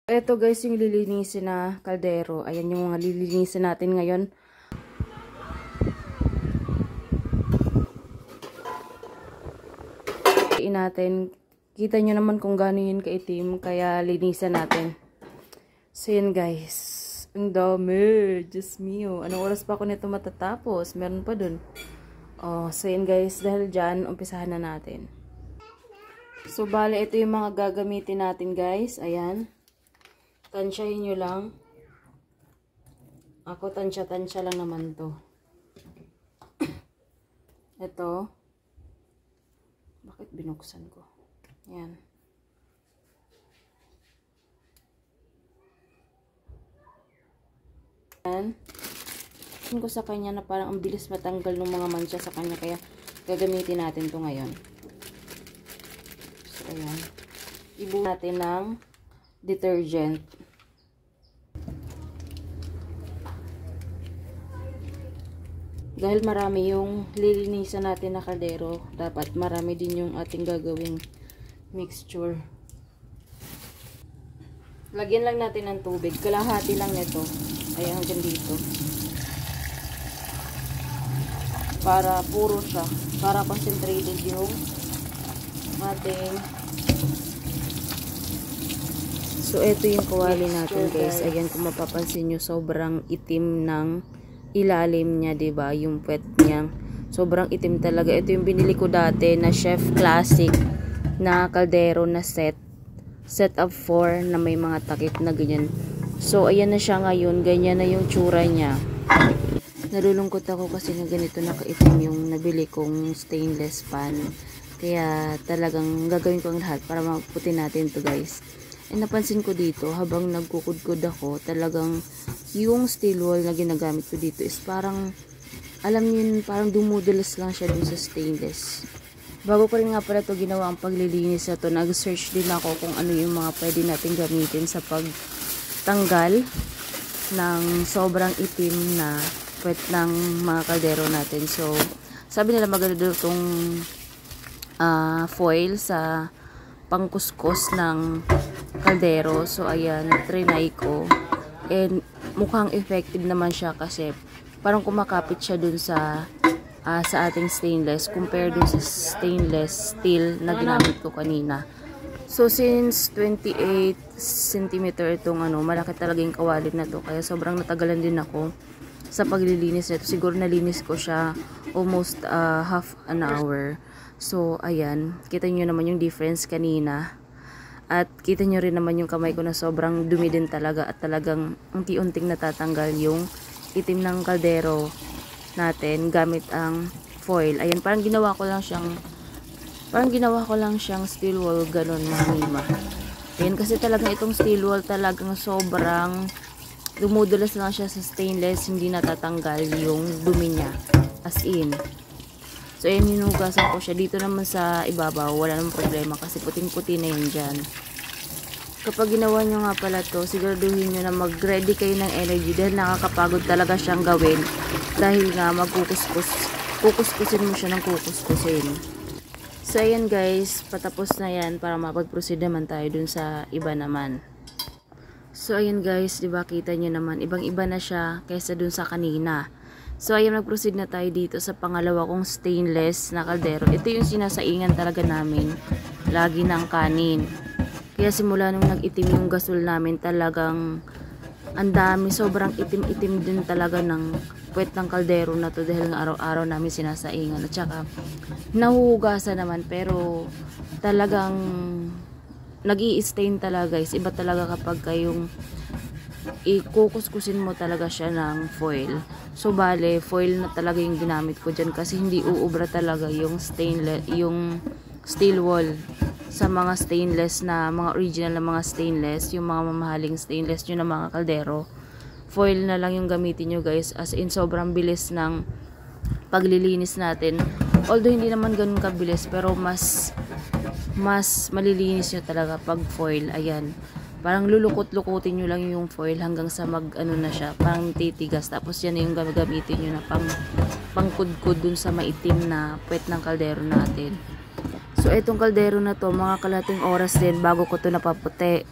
Ito guys yung lilinisin na kaldero. Ayan yung mga lilinisin natin ngayon. Natin. Kita nyo naman kung gaano yun kaitim. Kaya linisan natin. So yun guys. Ang dami. Diyos mio. Anong oras pa ako nito matatapos? Meron pa dun. Oh, so yun guys. Dahil dyan, umpisahan na natin. So bale, ito yung mga gagamitin natin guys. Ayan. Tansyahin nyo lang. Ako tansya-tansya lang naman to. Ito. Bakit binuksan ko? Ayan. Ayan. Tingin ko sa kanya na parang ang bilis matanggal ng mga mancha sa kanya. Kaya gagamitin natin to ngayon. So, ayan. Ibuhos natin ng detergent. Dahil marami yung lilinisan natin na kaldero, dapat marami din yung ating gagawing mixture. Lagyan lang natin ng tubig. Kalahati lang nito. Ayan, hanggang dito. Para puro siya. Para concentrated yung ating. So, ito yung kawali natin guys. Ayan, kung mapapansin nyo, sobrang itim ng ilalim niya, diba? Yung puwet niya. Sobrang itim talaga. Ito yung binili ko dati na Chef Classic na kaldero na set. Set of 4 na may mga takip na ganyan. So, ayan na siya ngayon. Ganyan na yung tsura niya. Nalulungkot ako kasi na ganito nakaitim yung nabili kong stainless pan. Kaya talagang gagawin ko ang lahat para maputi natin to guys. And napansin ko dito, habang nagkukudkod ako, talagang yung steel wool na ginagamit ko dito is parang, alam niyo yun, parang dumudulas lang siya dun sa stainless. Bago ko rin nga pala ito ginawa ang paglilinis na to, nag-search din ako kung ano yung mga pwede natin gamitin sa pagtanggal ng sobrang itim na puwet ng mga kaldero natin. So, sabi nila maganda daw itong foil sa pangkuskus ng kaldero. So, ayan, trinay ko. And, mukhang effective naman siya kasi parang kumakapit siya dun sa ating stainless compare dun sa stainless steel na ginamit ko kanina. So, since 28 cm itong malaki talaga yung kawalit na to. Kaya sobrang natagalan din ako sa paglilinis nito. Siguro nalinis ko siya almost half an hour. So, ayan. Kita nyo naman yung difference kanina. At kita nyo rin naman yung kamay ko na sobrang dumi din talaga. At talagang unti-unting natatanggal yung itim ng kaldero natin gamit ang foil. Ayan, parang ginawa ko lang siyang steel wool. Ganun, mga mima. Ayan, kasi talagang itong steel wool talagang sobrang dumudulas lang siya sa stainless. Hindi natatanggal yung dumi niya. As in. So, ayan, hinugasan ko siya. Dito naman sa ibabaw, wala namang problema kasi puting-puti na yun dyan. Kapag ginawa nyo nga pala to, siguraduhin nyo na mag-ready kayo ng energy dahil nakakapagod talaga siyang gawin. Dahil nga kukuskusin mo siya ng kukuskusin. So, ayan guys, patapos na yan para mapag-proceed naman tayo dun sa iba naman. So, ayan guys, diba kita nyo naman, ibang-iba na siya kaysa dun sa kanina. So, ayan, nag-proceed na tayo dito sa pangalawa kong stainless na kaldero. Ito yung sinasaingan talaga namin. Lagi ng kanin. Kaya simula nung nag-itim yung gasol namin, talagang ang dami. Sobrang itim-itim din talaga ng puwet ng kaldero na to dahil ng araw-araw namin sinasaingan. At saka, nahuhugasan naman. Pero, talagang nag-i-stain talaga guys. Iba talaga kapag kayong ikukuskusin mo talaga siya ng foil. So, bale, foil na talaga yung ginamit ko dyan kasi hindi uubra talaga yung stainless, yung steel wool sa mga stainless na, mga original na mga stainless, yung mga mamahaling stainless nyo na mga kaldero. Foil na lang yung gamitin nyo guys, as in sobrang bilis ng paglilinis natin. Although hindi naman ganun kabilis, pero mas malilinis nyo talaga pag foil. Ayan. Parang lulukot-lukutin nyo lang yung foil hanggang sa na siya. Parang titigas. Tapos yan yung gagamitin nyo na pangkudkod dun sa maitim na puwet ng kaldero natin. So, itong kaldero na to, mga kalating oras din bago ko to napaputi.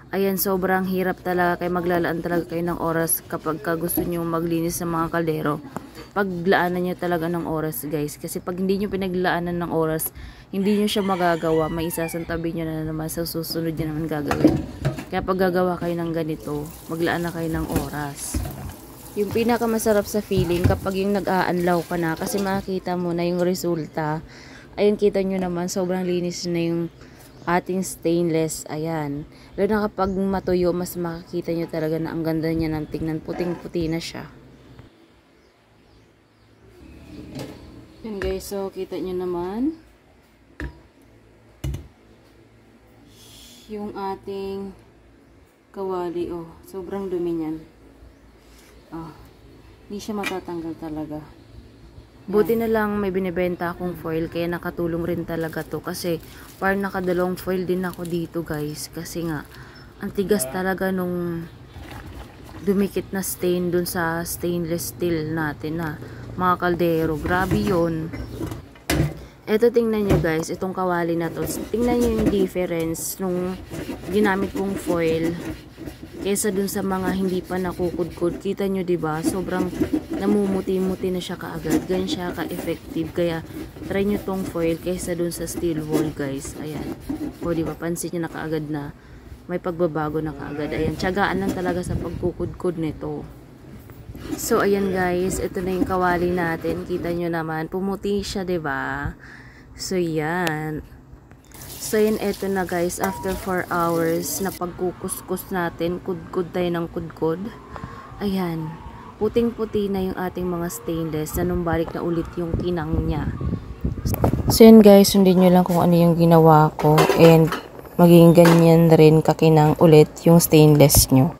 Ayan, sobrang hirap talaga kaya maglalaan talaga kayo ng oras kapag gusto nyo maglinis ng mga kaldero. Paglaanan nyo talaga ng oras guys. Kasi pag hindi nyo pinaglaanan ng oras, hindi nyo siya magagawa. May isasantabi nyo na naman sa susunod nyo naman gagawin. Kaya pag gagawa kayo ng ganito, maglaan na kayo ng oras. Yung pinakamasarap sa feeling kapag yung nag-aanlaw ka na kasi makikita mo na yung resulta. Ayun, kita nyo naman sobrang linis na yung ating stainless. Ayan. Lalo na kapag matuyo, mas makikita nyo talaga na ang ganda niya ng tingnan. Puting-puti na siya. Yan guys, so kita nyo naman yung ating kawali. Oh, sobrang dumi niyan. Oh, hindi siya matatanggal talaga. Buti na lang may binibenta akong foil kaya nakatulong rin talaga to kasi parang nakadalawang foil din ako dito guys kasi nga ang tigas talaga nung dumikit na stain dun sa stainless steel natin na mga kaldero. Grabe yun. Eto, tingnan nyo guys, itong kawali na to. Tingnan nyo yung difference nung ginamit kong foil kaysa dun sa mga hindi pa nakukudkod. Kita nyo diba? Sobrang namumuti-muti na siya kaagad. Ganyan siya ka-effective. Kaya try nyo tong foil kaysa dun sa steel wool guys. Ayan. O diba? Pansin nyo na kaagad na may pagbabago na kaagad. Ayan. Tiyagaan lang talaga sa pagkukudkod nito. So ayan guys. Ito na yung kawali natin. Kita nyo naman. Pumuti siya diba? So yan. So yun, eto na guys, after 4 hours na pagkukuskus natin, kudkod tayo ng kudkod. Ayan, puting-puti na yung ating mga stainless na numbalik na ulit yung kinang niya. So yun guys, sundin nyo lang kung ano yung ginawa ko and maging ganyan rin kakinang ulit yung stainless nyo.